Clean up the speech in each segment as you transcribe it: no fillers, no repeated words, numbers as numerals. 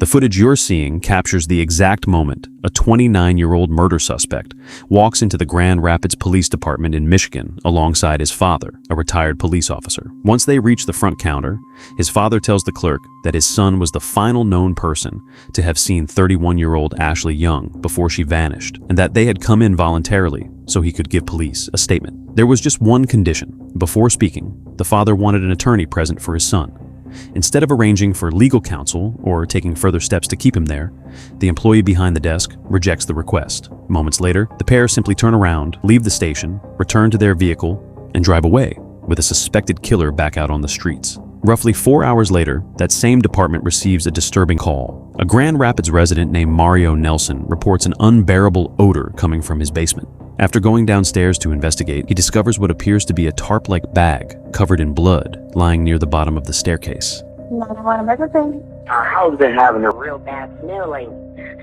footage you're seeing captures the exact moment a 29-year-old murder suspect walks into the Grand Rapids Police Department in Michigan alongside his father, a retired police officer. Once they reach the front counter, his father tells the clerk that his son was the final known person to have seen 31-year-old Ashley Young before she vanished, and that they had come in voluntarily so he could give police a statement. There was just one condition. Before speaking, the father wanted an attorney present for his son. Instead of arranging for legal counsel or taking further steps to keep him there, the employee behind the desk rejects the request. Moments later, the pair simply turn around, leave the station, return to their vehicle, and drive away, with a suspected killer back out on the streets. Roughly 4 hours later, that same department receives a disturbing call. A Grand Rapids resident named Mario Nelson reports an unbearable odor coming from his basement. After going downstairs to investigate, he discovers what appears to be a tarp-like bag covered in blood lying near the bottom of the staircase. Our house been having a real bad smell lately.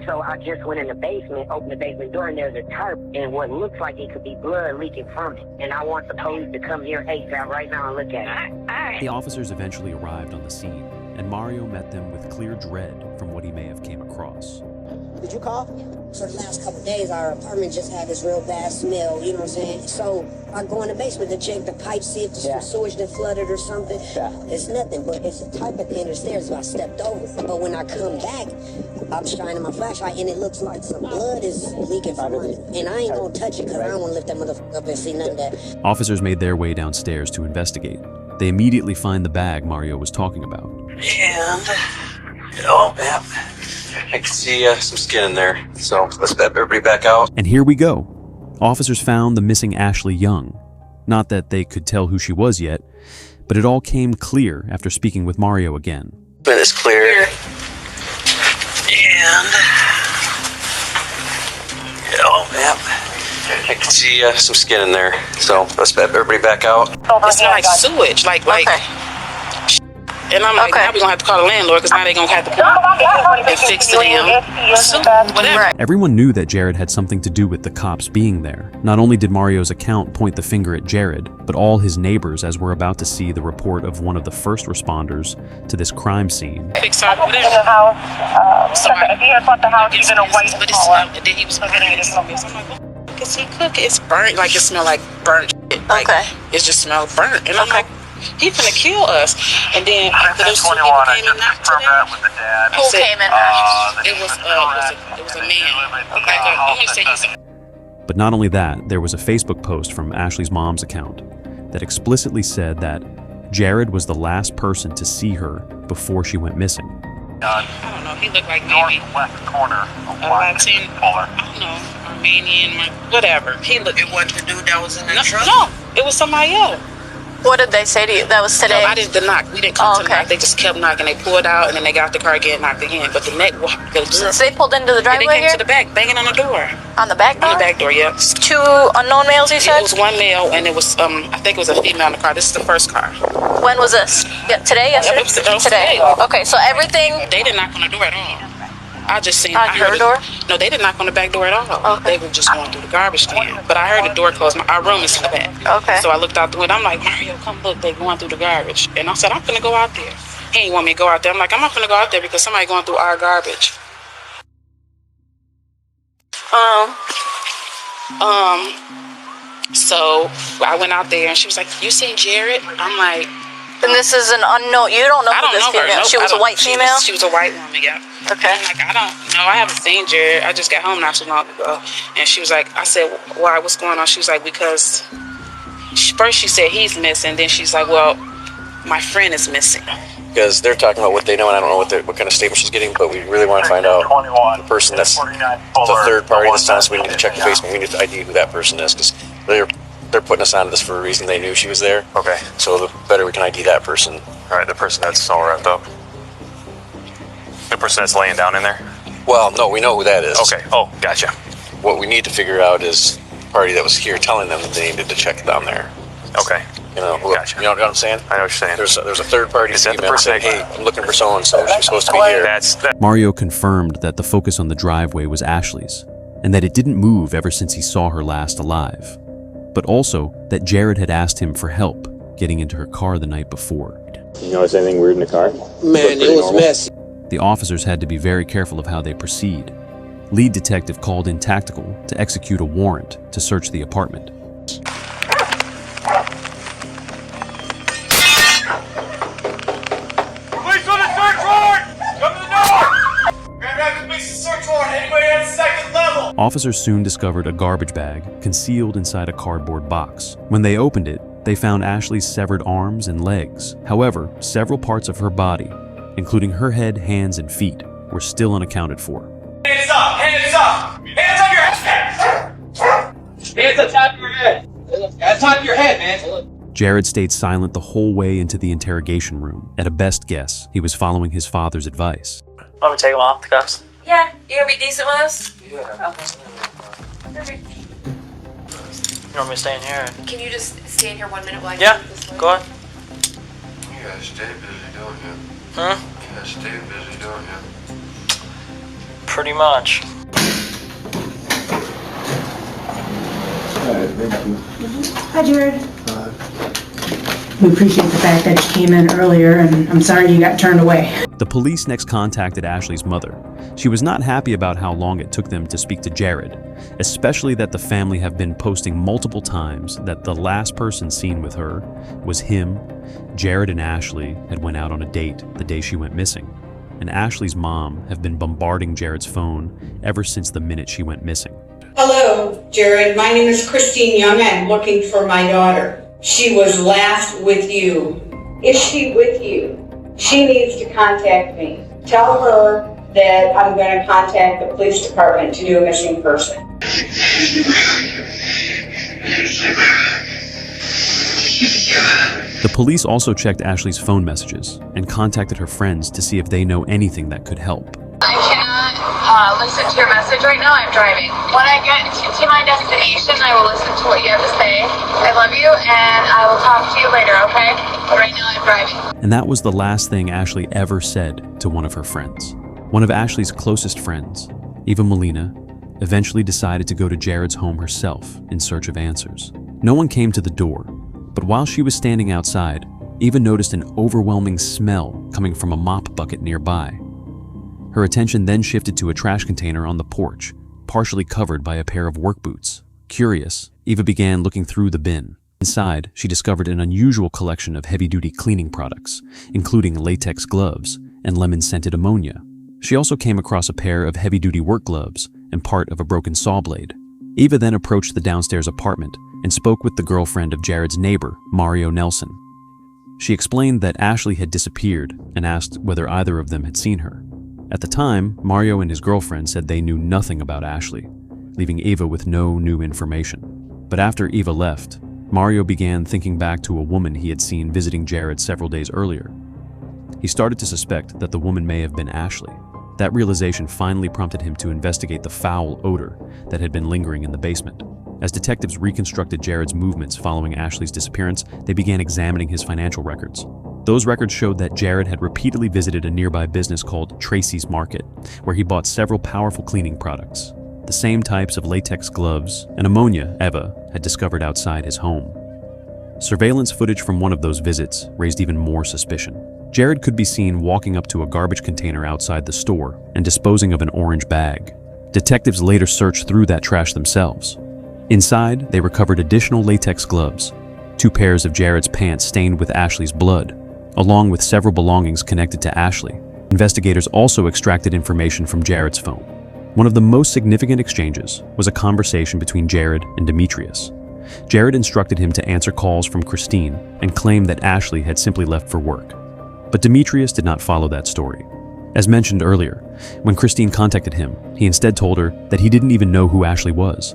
So I just went in the basement, opened the basement door, and there's a tarp and what looks like it could be blood leaking from it. And I want the police to come here ASAP right now and look at it. The officers eventually arrived on the scene, and Mario met them with clear dread from what he may have came across. Did you call? For the last couple of days, our apartment just had this real bad smell, you know what I'm saying? So I go in the basement to check the pipes, see if there's some sewage that flooded or something. It's nothing, but it's a type at the end of the stairs that I stepped over. But when I come back, I'm shining my flashlight, and it looks like some blood is leaking from it. And I ain't gonna touch it, because I don't want to lift that motherfucker up and see none of that. Officers made their way downstairs to investigate. They immediately find the bag Mario was talking about. And, I can see some skin in there, so let's step everybody back out. And here we go. Officers found the missing Ashley Young. Not that they could tell who she was yet, but it all came clear after speaking with Mario again. It's clear. And, I can see some skin in there, so let's step everybody back out. It's like sewage, like. And I'm like, now we're gonna have to call the landlord, because now they're gonna have to come and fix the damn whatever. Everyone knew that Jared had something to do with the cops being there. Not only did Mario's account point the finger at Jared, but all his neighbors, as we're about to see the report of one of the first responders to this crime scene. Fix our whatever. If he had bought the house, even a white collar. And then he was getting it. So I'm like, because he cook, it's burnt, like it smelled like burnt shit. Like, it just smelled burnt. And I'm like, he finna kill us. And then after those two people came and knocked to them, Who came in? It was a man. Like I want to say he's a. But not only that, there was a Facebook post from Ashley's mom's account that explicitly said that Jared was the last person to see her before she went missing. I don't know, he looked like maybe northwest corner of Latin, I don't know, Armenian, whatever. He looked. It wasn't the dude that was in the truck? No, it was somebody else. What did they say to you? That was today? No, I didn't knock. We didn't come to knock. They just kept knocking. They pulled out, and then they got the car again, knocked again. But the neck walked. So they pulled into the driveway here? They came here? to the back, banging on the door. On the back door? On the back door, yeah. Two unknown males, you said? It was one male, and it was, I think it was a female in the car. This is the first car. When was this? Today, yesterday? It was today. Okay, so everything... They didn't knock on the door at all. I just seen. On her door? No, they didn't knock on the back door at all. They were just going through the garbage can. But I heard the door close. Our room is in the back. Okay. So I looked out the window. I'm like, Mario, come look. They going through the garbage. And I said, I'm finna go out there. He ain't want me to go out there. I'm like, I'm not finna go out there because somebody going through our garbage. So I went out there and she was like, you seen Jared? I'm like, and this is an unknown. You don't know who this female. She was a white female. She was a white woman. Yeah. Okay. I'm like, I don't know. I haven't seen Jared. I just got home not too long ago. And she was like, I said, why? What's going on? She was like, because first she said he's missing. Then she's like, well, my friend is missing. Because they're talking about what they know, and I don't know what kind of statement she's getting, but we really want to find out the person that's the third party this time, so we need to check the Facebook. We need to ID who that person is, because they're putting us onto this for a reason. They knew she was there. Okay. So the better we can ID that person. All right, the person that's all wrapped up. The person that's laying down in there? Well, no, we know who that is. Okay. Oh, gotcha. What we need to figure out is the party that was here telling them that they needed to check down there. Okay. You know, gotcha. You know what I'm saying? I know what you're saying. There's a third party is that the female person saying, hey, I'm looking for so-and-so. She's supposed to be here. Mario confirmed that the focus on the driveway was Ashley's, and that it didn't move ever since he saw her last alive. But also that Jared had asked him for help getting into her car the night before. You notice anything weird in the car? Man, it was messy. The officers had to be very careful of how they proceed. Lead detective called in tactical to execute a warrant to search the apartment. Police on a search warrant! Come to the door! Grand Rapids Police search warrant. Anybody on the second level? Officers soon discovered a garbage bag concealed inside a cardboard box. When they opened it, they found Ashley's severed arms and legs. However, several parts of her body, including her head, hands, and feet, were still unaccounted for. Hands up! Hands up! Hands on your head! Hands on top of your head! On top of your head, man! Jared stayed silent the whole way into the interrogation room. At a best guess, he was following his father's advice. Want me to take them off, the cuffs? Yeah, you gonna be decent with us? Yeah. Perfect. You want me to stay in here? Can you just stay in here 1 minute while I Yeah, go this way? go ahead. You guys stay busy doing it. Huh? You guys stay busy doing it. Pretty much. Hi, Jared. We appreciate the fact that you came in earlier, and I'm sorry you got turned away. The police next contacted Ashley's mother. She was not happy about how long it took them to speak to Jared, especially that the family have been posting multiple times that the last person seen with her was him. Jared and Ashley had went out on a date the day she went missing, and Ashley's mom have been bombarding Jared's phone ever since the minute she went missing. Hello, Jared. My name is Christine Young. I'm looking for my daughter. She was last with you. Is she with you? She needs to contact me. Tell her that I'm going to contact the police department to do a missing person. The police also checked Ashley's phone messages and contacted her friends to see if they know anything that could help. I cannot listen to your message right now. I'm driving. When I get to my destination, I will listen to what you have to say. I love you, and I will talk to you later, okay? But right now, I'm driving. And that was the last thing Ashley ever said to one of her friends. One of Ashley's closest friends, Eva Molina, eventually decided to go to Jared's home herself in search of answers. No one came to the door, but while she was standing outside, Eva noticed an overwhelming smell coming from a mop bucket nearby. Her attention then shifted to a trash container on the porch, partially covered by a pair of work boots. Curious, Eva began looking through the bin. Inside, she discovered an unusual collection of heavy-duty cleaning products, including latex gloves and lemon-scented ammonia. She also came across a pair of heavy-duty work gloves and part of a broken saw blade. Eva then approached the downstairs apartment and spoke with the girlfriend of Jared's neighbor, Mario Nelson. She explained that Ashley had disappeared and asked whether either of them had seen her. At the time, Mario and his girlfriend said they knew nothing about Ashley, leaving Eva with no new information. But after Eva left, Mario began thinking back to a woman he had seen visiting Jared several days earlier. He started to suspect that the woman may have been Ashley. That realization finally prompted him to investigate the foul odor that had been lingering in the basement. As detectives reconstructed Jared's movements following Ashley's disappearance, they began examining his financial records. Those records showed that Jared had repeatedly visited a nearby business called Tracy's Market, where he bought several powerful cleaning products, the same types of latex gloves and ammonia Eva had discovered outside his home. Surveillance footage from one of those visits raised even more suspicion. Jared could be seen walking up to a garbage container outside the store and disposing of an orange bag. Detectives later searched through that trash themselves. Inside, they recovered additional latex gloves, 2 pairs of Jared's pants stained with Ashley's blood, along with several belongings connected to Ashley. Investigators also extracted information from Jared's phone. One of the most significant exchanges was a conversation between Jared and Demetrius. Jared instructed him to answer calls from Christine and claimed that Ashley had simply left for work. But Demetrius did not follow that story. As mentioned earlier, when Christine contacted him, he instead told her that he didn't even know who Ashley was,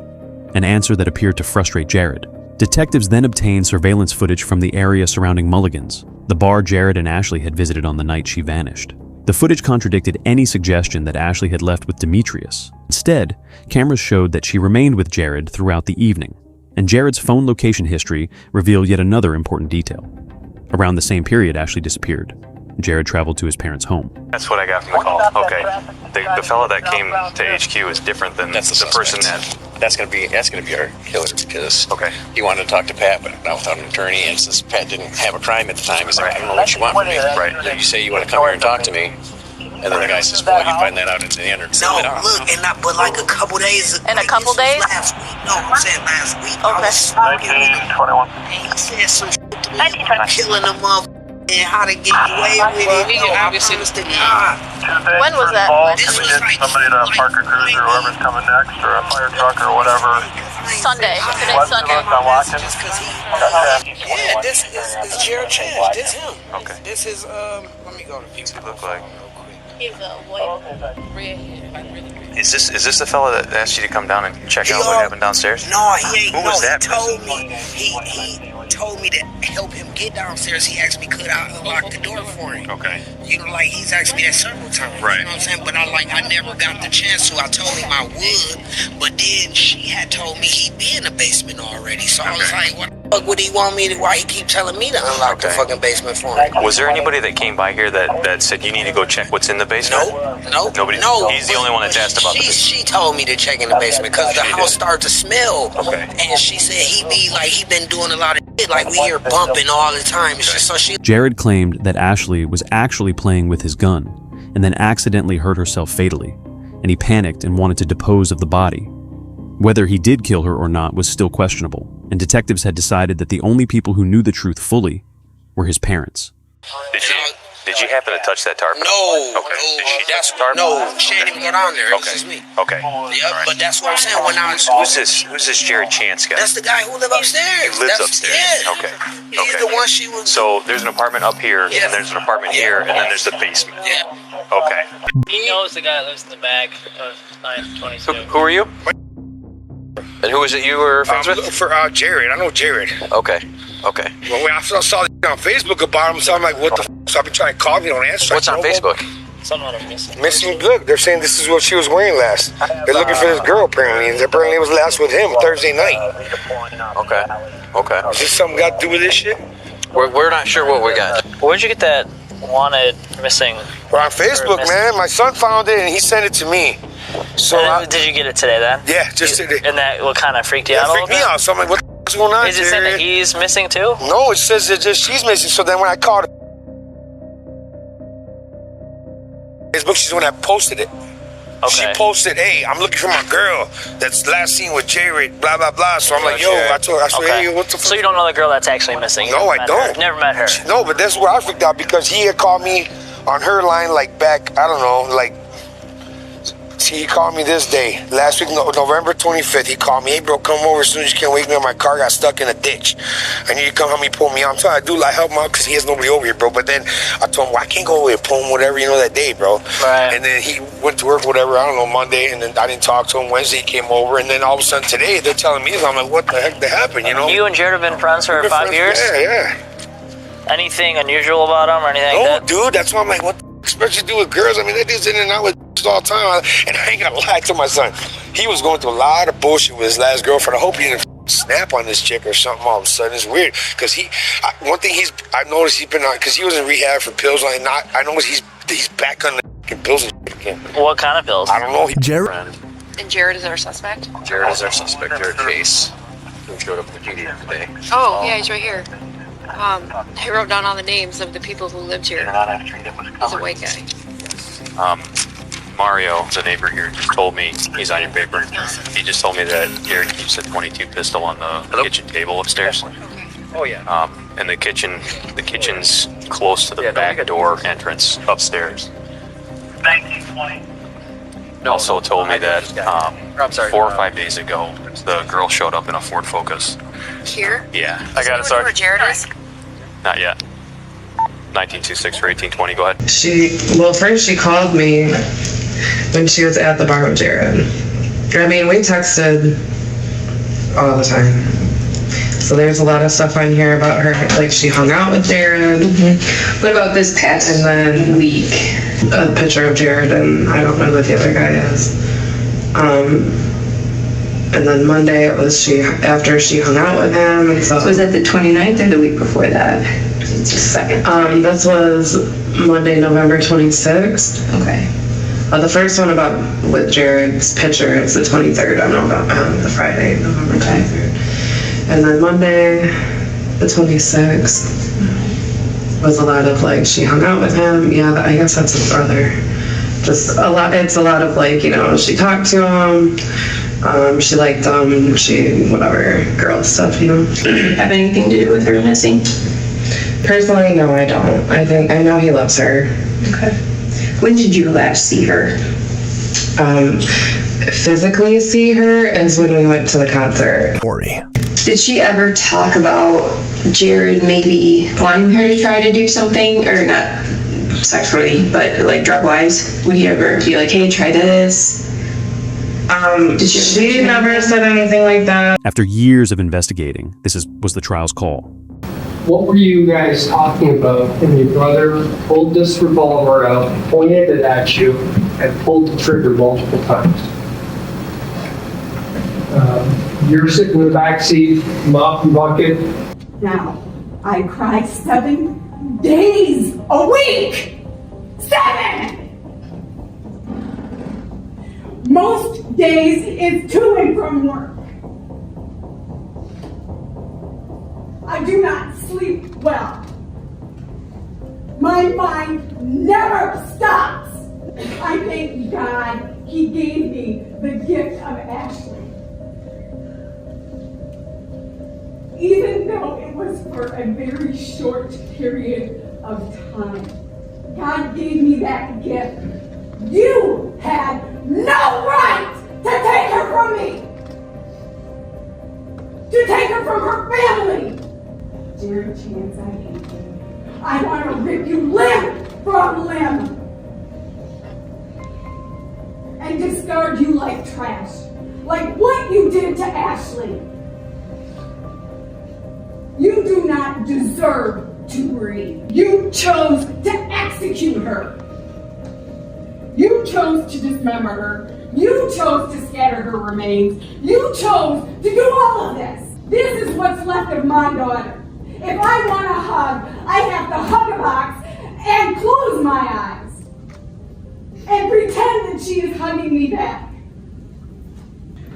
an answer that appeared to frustrate Jared. Detectives then obtained surveillance footage from the area surrounding Mulligan's, the bar Jared and Ashley had visited on the night she vanished. The footage contradicted any suggestion that Ashley had left with Demetrius. Instead, cameras showed that she remained with Jared throughout the evening, and Jared's phone location history revealed yet another important detail. Around the same period Ashley disappeared, Jared traveled to his parents' home. That's what I got from the call. Okay. The fellow that came to HQ is different than the person that... That's gonna be our killer, because he wanted to talk to Pat, but not without an attorney. And since Pat didn't have a crime at the time, he's like, I don't know what you want from me. Right? You say you want to come here and talk to me. And then the guy says, well, you find that out in the end. No, look, but like a couple days ago. In a couple days? Last week. No, I'm saying last week. Okay. I was smoking with him. And he said some shit to me about killing a motherfucker and how to get away with it. He obviously was the God. When was that? This was like somebody to park a cruiser, whoever's coming next, or a fire truck or whatever. Sunday. Today's Sunday. I'm watching. Yeah, this is Jared Chance. This him. Okay. This is let me go to What's he look like? He's a white, red hair. Is this the fella that asked you to come down and check out what happened downstairs? No, he ain't. Who was that He told me. He told me to help him get downstairs. He asked me could I unlock the door for him. Okay. You know, like he's asked me that several times. Right. You know what I'm saying? But I never got the chance to. I told him I would, but then she had told me he'd be in the basement already. So I was like, what the fuck would he want me to? Why he keep telling me to unlock the fucking basement for him? Was there anybody that came by here that said you need to go check what's in the basement? No. Nobody. No. He's the only one that's asked about this. She told me to check in the basement because the house started to smell. Okay. And she said he been doing a lot of shit. Like we hear bumping all the time. So she. Jared claimed that Ashley was actually playing with his gun and then accidentally hurt herself fatally, and he panicked and wanted to dispose of the body. Whether he did kill her or not was still questionable, and detectives had decided that the only people who knew the truth fully were his parents. Did you happen to touch that tarp? No. Okay. Did she touch That's the tarp? no. She ain't even go down there. Okay. It's just me. Okay. Yep. But that's what I'm saying. When I was. Who's this Jared Chance guy? That's the guy who lives upstairs. He lives upstairs. Yeah. Okay. He's the one she was. So there's an apartment up here, Yeah. and there's an apartment here, and then there's the basement. Yeah. Okay. He knows the guy that lives in the back of 922. Who are you? And who is it you were friends with? For Jared. I know Jared. Okay. Okay. Well, when I saw on Facebook about him, so I'm like, what the f? So I've been trying to call him, he don't answer. What's on Facebook? Someone is missing. Missing. Look, they're saying this is what she was wearing last. They're looking for this girl apparently, and apparently it was last with him Thursday night. Okay. Okay. Is this something got to do with this shit? We're not sure what we got. Where'd you get that wanted missing? Well, on Facebook, man. My son found it and he sent it to me. So Did you get it today then? Yeah, just today. And that what kind of freaked you out a little freaked me out. So I'm like, what the f*** is going on? Is it saying that he's missing too? No, it says that just she's missing. So then when I called Facebook, she's the one that posted it. Okay. She posted, hey, I'm looking for my girl that's last seen with Jared, blah, blah, blah. So I'm like, yo, I said, Okay. hey, what the fuck? So you don't know the girl that's actually missing? No, I don't. Never met her. No, but that's where I freaked out because he had called me on her line like back, I don't know, like, he called me this day, last week, November 25th. He called me, hey, bro, come over as soon as you can. Wake me up. My car got stuck in a ditch. I need you to come help me pull me out. I'm trying to do like help him out because he has nobody over here, bro. But then I told him, well, I can't go over here, pull him, whatever, that day, bro. Right. And then he went to work, whatever, I don't know, Monday, and then I didn't talk to him. Wednesday, he came over, and then all of a sudden today, they're telling me, I'm like, what the heck happened, You and Jared have been friends for 5 years? Yeah. Anything unusual about him or anything? No, dude, that's why I'm like, what the fuck you do with girls? I mean, that dude's in and out with all the time. And I ain't gonna lie to my son. He was going through a lot of bullshit with his last girlfriend. I hope he didn't snap on this chick or something all of a sudden. It's weird. Because one thing I noticed he's been on, because he was in rehab for pills. I noticed he's back on the pills and shit again. What kind of pills? I don't know. Jared. And Jared is our suspect? Jared is our suspect, Jared Chase, who showed up at the GD today. Oh, yeah, he's right here. I wrote down all the names of the people who lived here. He's a white guy. Mario, the neighbor here, just told me, he's on your paper. He just told me that Jared keeps a .22 pistol on the kitchen table upstairs. Oh yeah. And the kitchen's close to the back door entrance upstairs. 1920. Also told me that 4 or 5 days ago, the girl showed up in a Ford Focus. Here? Yeah. I got it, sorry. Where Jared is? Not yet. 1926 or 1820, go ahead. First she called me when she was at the bar with Jared. I mean, we texted all the time. So there's a lot of stuff on here about her, like she hung out with Jared. Mm-hmm. What about this past week? A picture of Jared and I don't know who the other guy is. And then Monday it was after she hung out with him. And so was that the 29th or the week before that? Just a second. This was Monday, November 26th. Okay. The first one with Jared's picture is the 23rd on the Friday, November 23rd. And then Monday, the 26th, was a lot of she hung out with him. Yeah, I guess that's his brother. Just a lot. It's a lot of like, she talked to him. She liked him. Whatever, girl stuff, Have anything to do with her missing? Personally, no, I don't. I know he loves her. Okay. When did you last see her? Physically see her is when we went to the concert. Did she ever talk about Jared maybe wanting her to try to do something, or not sexually, but like drug-wise? Would he ever be like, hey, try this? She never said anything like that. After years of investigating, this was the trial's call. What were you guys talking about when your brother pulled this revolver out, pointed it at you, and pulled the trigger multiple times? You're sitting in the back seat, mop and bucket. Now, I cry 7 days a week! 7! Most days is to and from work. I do not sleep well. My mind never stops. I thank God he gave me the gift of Ashley. Even though it was for a very short period of time, God gave me that gift. You had no right to take her from me! To take her from her family! Dear Chance, I hate you. I want to rip you limb from limb! And discard you like trash. Like what you did to Ashley. You do not deserve to breathe. You chose to execute her. You chose to dismember her. You chose to scatter her remains. You chose to do all of this. This is what's left of my daughter. If I want a hug, I have to hug a box and close my eyes and pretend that she is hugging me back.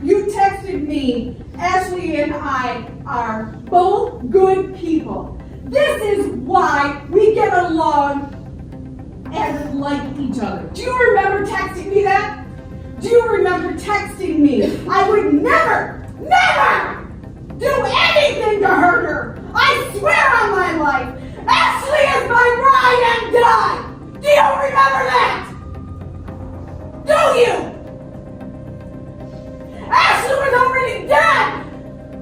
You texted me, Ashley and I are both good people. This is why we get along and like each other. Do you remember texting me that? Do you remember texting me? I would never do anything to hurt her. I swear on my life. Ashley is my ride and die. Do you remember that? Do you? Ashley was already dead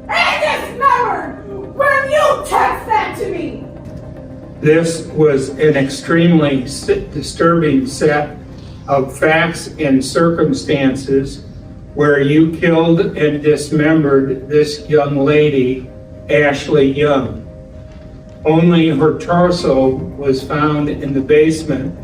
and dismembered when you text that to me. This was an extremely disturbing set of facts and circumstances where you killed and dismembered this young lady, Ashley Young. Only her torso was found in the basement.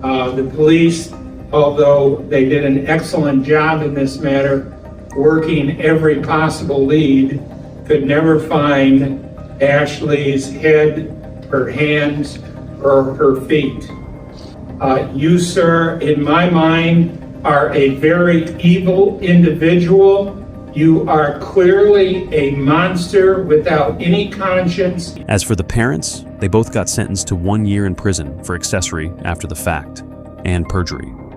The police, although they did an excellent job in this matter, working every possible lead, could never find Ashley's head, her hands, or her feet. You, sir, in my mind, are a very evil individual. You are clearly a monster without any conscience. As for the parents, they both got sentenced to 1 year in prison for accessory after the fact and perjury.